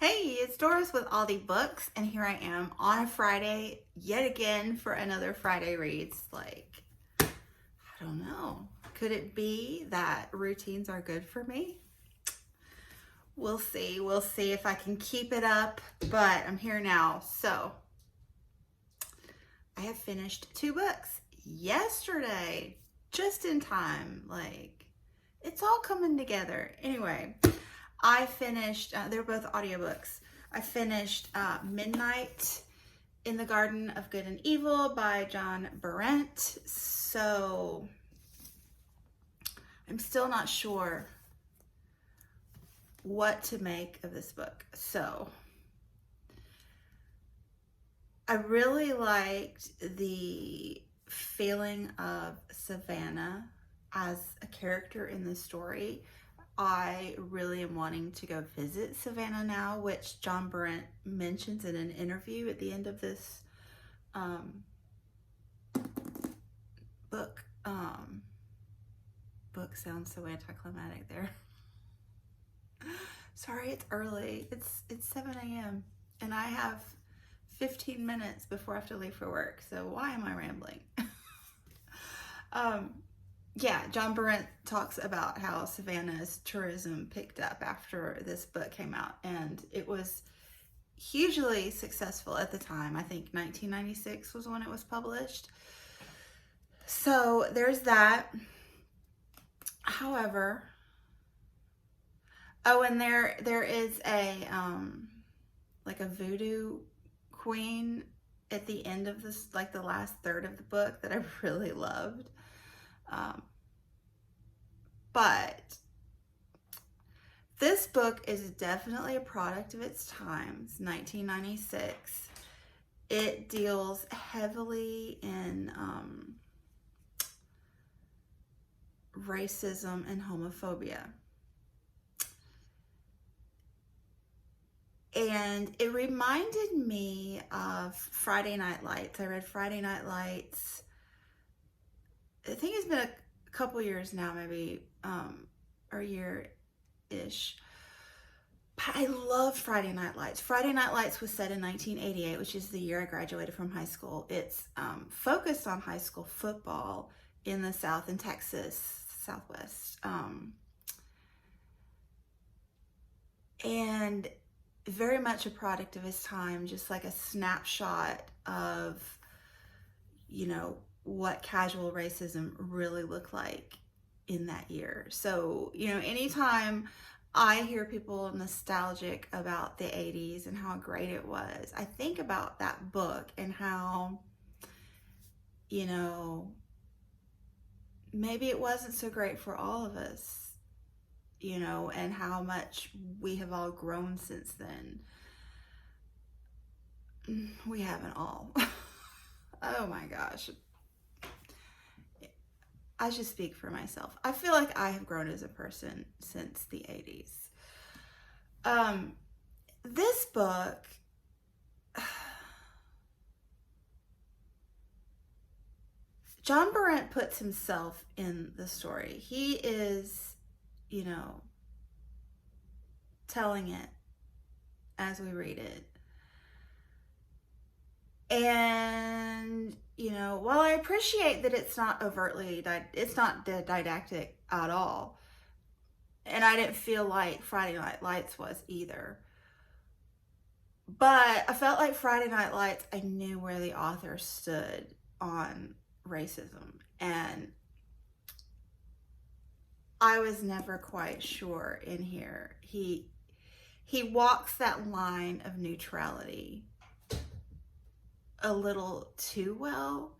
Hey, it's Doris with Aldi Books, and here I am on a Friday yet again for another Friday Reads. I don't know. Could it be that routines are good for me? We'll see. We'll see if I can keep it up, but I'm here now. So, I have finished 2 books yesterday, just in time. It's all coming together. Anyway, I finished, they're both audiobooks. I finished Midnight in the Garden of Good and Evil by John Berent. So I'm still not sure what to make of this book. So I really liked the feeling of Savannah as a character in the story. I really am wanting to go visit Savannah now, which John Berent mentions in an interview at the end of this book. Book sounds so anticlimactic there. Sorry, it's early. It's 7 a.m. and I have 15 minutes before I have to leave for work. So why am I rambling? Yeah, John Berent talks about how Savannah's tourism picked up after this book came out, and it was hugely successful at the time. I think 1996 was when it was published. So there's that. However, oh, and there is a like a voodoo queen at the end of this, like the last third of the book, that I really loved. But this book is definitely a product of its times, 1996. It deals heavily in racism and homophobia. And it reminded me of Friday Night Lights. I read Friday Night Lights. I think it's been a couple years now, maybe, or a year-ish. But I love Friday Night Lights. Friday Night Lights was set in 1988, which is the year I graduated from high school. It's focused on high school football in the South, in Texas, Southwest. And very much a product of his time, just like a snapshot of, what casual racism really looked like in that year. So, anytime I hear people nostalgic about the 80s and how great it was, I think about that book and how, maybe it wasn't so great for all of us, and how much we have all grown since then. We haven't all. Oh my gosh. I should speak for myself. I feel like I have grown as a person since the 80s. This book, John Berent puts himself in the story. He is, telling it as we read it. And, while I appreciate that it's not overtly, it's not didactic at all, and I didn't feel like Friday Night Lights was either, but I felt like Friday Night Lights, I knew where the author stood on racism, and I was never quite sure in here. He walks that line of neutrality a little too well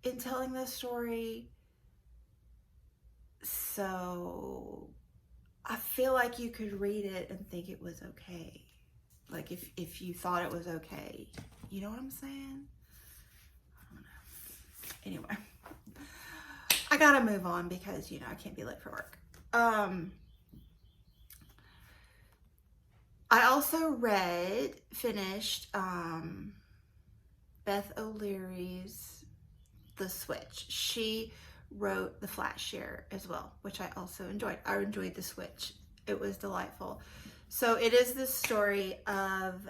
in telling this story. So I feel like you could read it and think it was okay. Like if you thought it was okay. You know what I'm saying? I don't know. Anyway, I gotta move on because, I can't be late for work. I also finished Beth O'Leary's The Switch. She wrote The Flat Share as well, which I also enjoyed. I enjoyed The Switch. It was delightful. So it is the story of,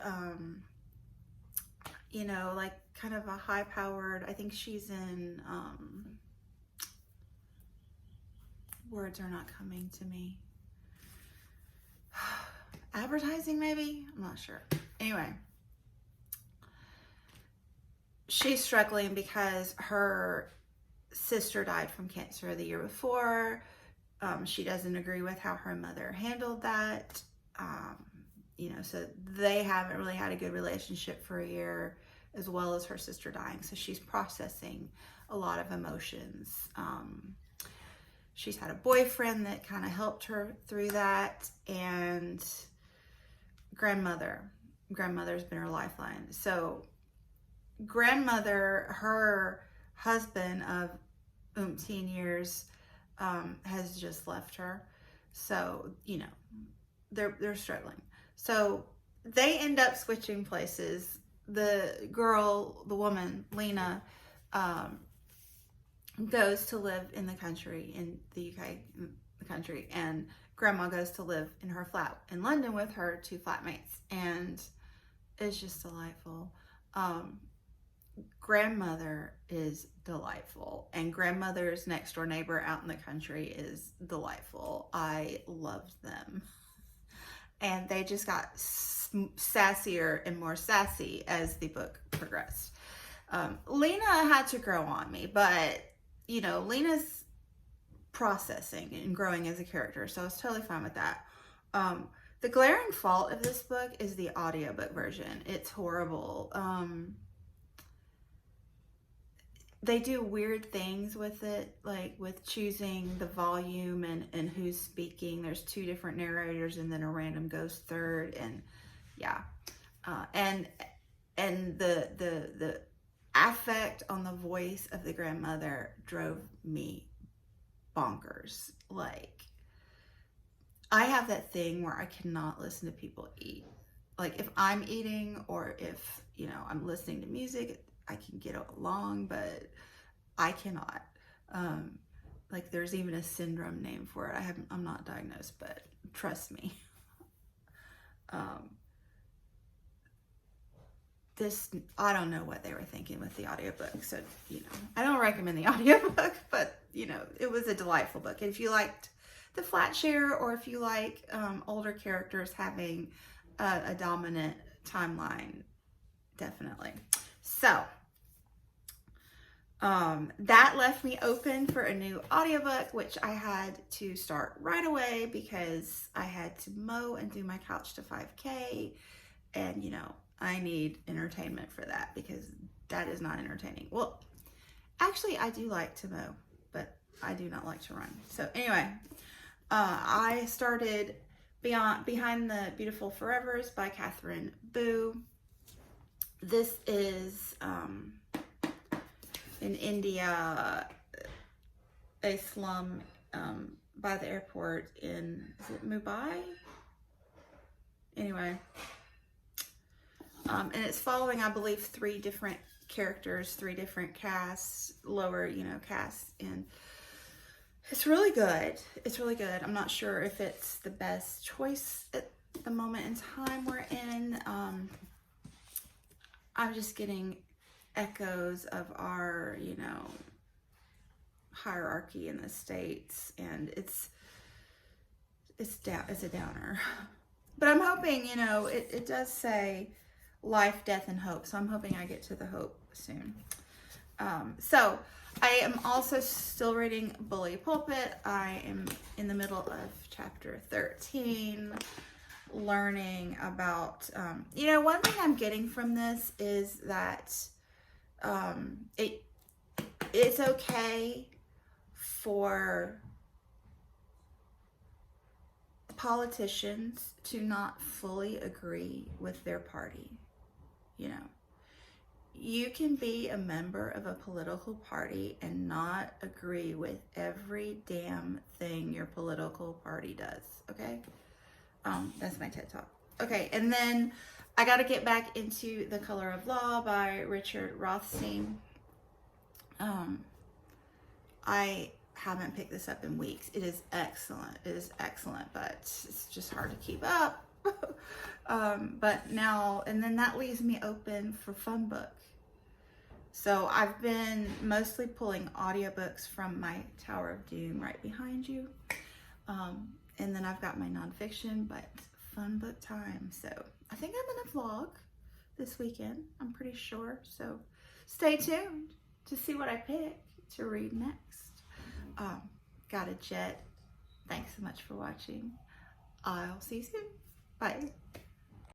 you know, like kind of a high-powered, I think she's in, words are not coming to me. Advertising, maybe? I'm not sure. Anyway, she's struggling because her sister died from cancer the year before. She doesn't agree with how her mother handled that. You know, so they haven't really had a good relationship for a year, as well as her sister dying. So she's processing a lot of emotions. She's had a boyfriend that kind of helped her through that, and grandmother's been her lifeline. So grandmother, her husband of umpteen years, has just left her. So, you know, they're struggling. So they end up switching places. The woman, Lena, goes to live in the country, in the UK, the country, and grandma goes to live in her flat in London with her two flatmates, and it's just delightful. Grandmother is delightful, and grandmother's next door neighbor out in the country is delightful. I loved them, and they just got sassier and more sassy as the book progressed. Lena had to grow on me, but you know, Lena's processing and growing as a character, so I was totally fine with that. The glaring fault of this book is the audiobook version. It's horrible. They do weird things with it, like with choosing the volume and who's speaking. There's two different narrators and then a random ghost third, and yeah. And the affect on the voice of the grandmother drove me bonkers. Like, I have that thing where I cannot listen to people eat. Like, if I'm eating or if, you know, I'm listening to music, I can get along, but I cannot. Like, there's even a syndrome name for it. I'm not diagnosed, but trust me. I don't know what they were thinking with the audiobook. So, you know, I don't recommend the audiobook, but, you know, it was a delightful book. And if you liked the flat share, or if you like older characters having a dominant timeline, definitely. So, that left me open for a new audiobook, which I had to start right away because I had to mow and do my couch to 5K. And, you know, I need entertainment for that because that is not entertaining. Well, actually, I do like to mow, but I do not like to run. So anyway, I started Behind the Beautiful Forevers by Catherine Boo. This is in India, a slum by the airport in, is it Mumbai? Anyway. And it's following, I believe, 3 different characters, 3 different casts, lower, you know, casts, and it's really good. It's really good. I'm not sure if it's the best choice at the moment in time we're in. I'm just getting echoes of our, you know, hierarchy in the States, and it's a downer. But I'm hoping, you know, it does say life, death, and hope. So I'm hoping I get to the hope soon. So I am also still reading Bully Pulpit. I am in the middle of chapter 13, learning about, you know, one thing I'm getting from this is that it's okay for politicians to not fully agree with their party. You know, you can be a member of a political party and not agree with every damn thing your political party does, okay? That's my TED Talk. Okay, and then I got to get back into The Color of Law by Richard Rothstein. I haven't picked this up in weeks. It is excellent. It is excellent, but it's just hard to keep up. But now, and then that leaves me open for fun book. So I've been mostly pulling audiobooks from my Tower of Doom right behind you. And then I've got my nonfiction, but fun book time. So I think I'm gonna vlog this weekend, I'm pretty sure. So stay tuned to see what I pick to read next. Got a jet. Thanks so much for watching. I'll see you soon. Bye.